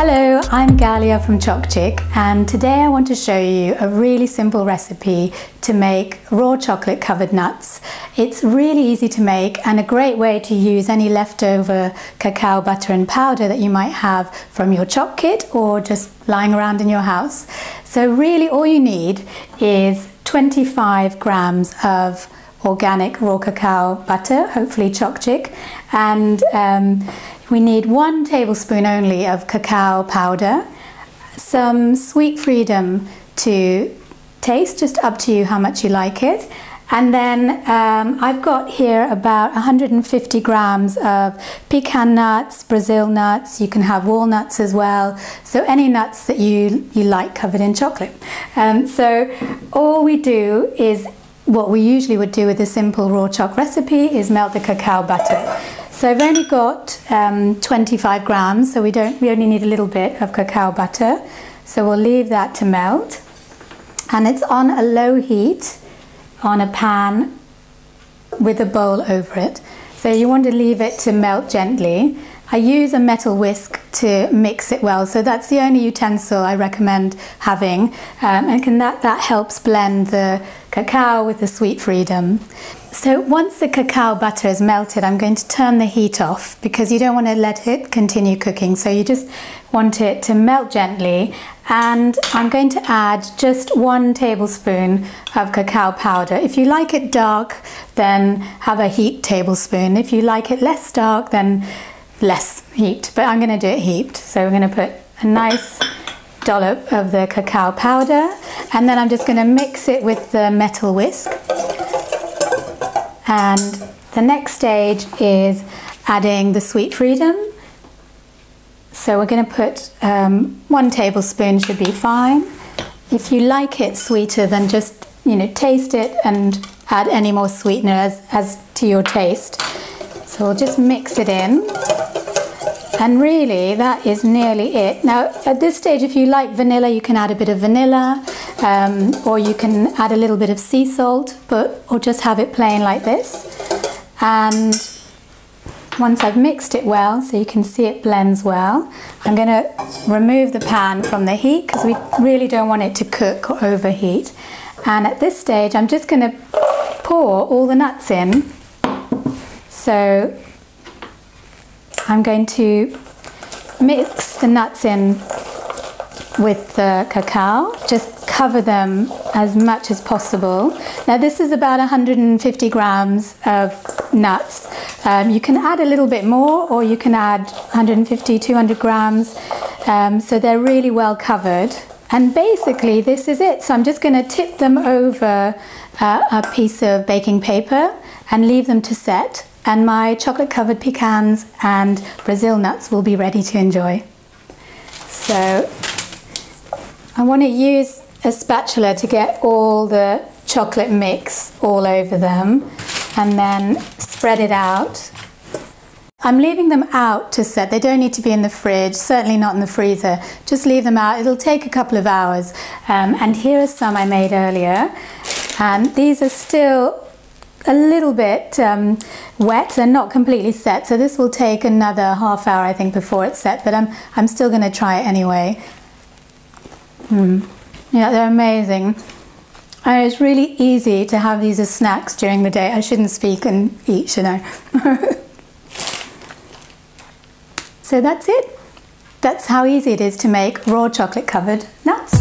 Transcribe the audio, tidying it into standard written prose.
Hello, I'm Galia from CHOC Chick, and today I want to show you a really simple recipe to make raw chocolate covered nuts. It's really easy to make and a great way to use any leftover cacao butter and powder that you might have from your CHOC kit or just lying around in your house. So really all you need is 25 grams of organic raw cacao butter, hopefully CHOC Chick, and we need 1 tablespoon only of cacao powder, some sweet freedom to taste, just up to you how much you like it, and then I've got here about 150 grams of pecan nuts, Brazil nuts. You can have walnuts as well, so any nuts that you like covered in chocolate. So all we do is what we usually would do with a simple raw choc recipe is melt the cacao butter. So I've only got 25 grams, so we only need a little bit of cacao butter. So we'll leave that to melt. And it's on a low heat on a pan with a bowl over it. So you want to leave it to melt gently. I use a metal whisk to mix it well, so that's the only utensil I recommend having, and that helps blend the cacao with the sweet freedom. So once the cacao butter is melted, I'm going to turn the heat off because you don't want to let it continue cooking, so you just want it to melt gently. And I'm going to add just 1 tablespoon of cacao powder. If you like it dark, then have a heaped tablespoon. If you like it less dark, then less heaped, but I'm going to do it heaped. So we're going to put a nice dollop of the cacao powder, and then I'm just going to mix it with the metal whisk. And the next stage is adding the sweet freedom. So we're going to put 1 tablespoon should be fine. If you like it sweeter, then just taste it and add any more sweetener as to your taste. So we'll just mix it in, and really that is nearly it. Now at this stage, if you like vanilla, you can add a bit of vanilla, or you can add a little bit of sea salt, or just have it plain like this. And once I've mixed it well, so you can see it blends well, I'm going to remove the pan from the heat because we really don't want it to cook or overheat. And at this stage, I'm just going to pour all the nuts in. So I'm going to mix the nuts in with the cacao, just cover them as much as possible. Now this is about 150 grams of nuts. You can add a little bit more, or you can add 150, 200 grams. So they're really well covered. And basically this is it. So I'm just going to tip them over a piece of baking paper and leave them to set. And my chocolate covered pecans and Brazil nuts will be ready to enjoy. So I want to use a spatula to get all the chocolate mix all over them and then spread it out. I'm leaving them out to set. They don't need to be in the fridge, certainly not in the freezer. Just leave them out. It'll take a couple of hours. And here are some I made earlier. And these are still a little bit wet. They're not completely set, so this will take another half hour I think before it's set, but I'm still going to try it anyway. Yeah, they're amazing. And it's really easy to have these as snacks during the day. I shouldn't speak and eat, should I? So that's it. That's how easy it is to make raw chocolate covered nuts.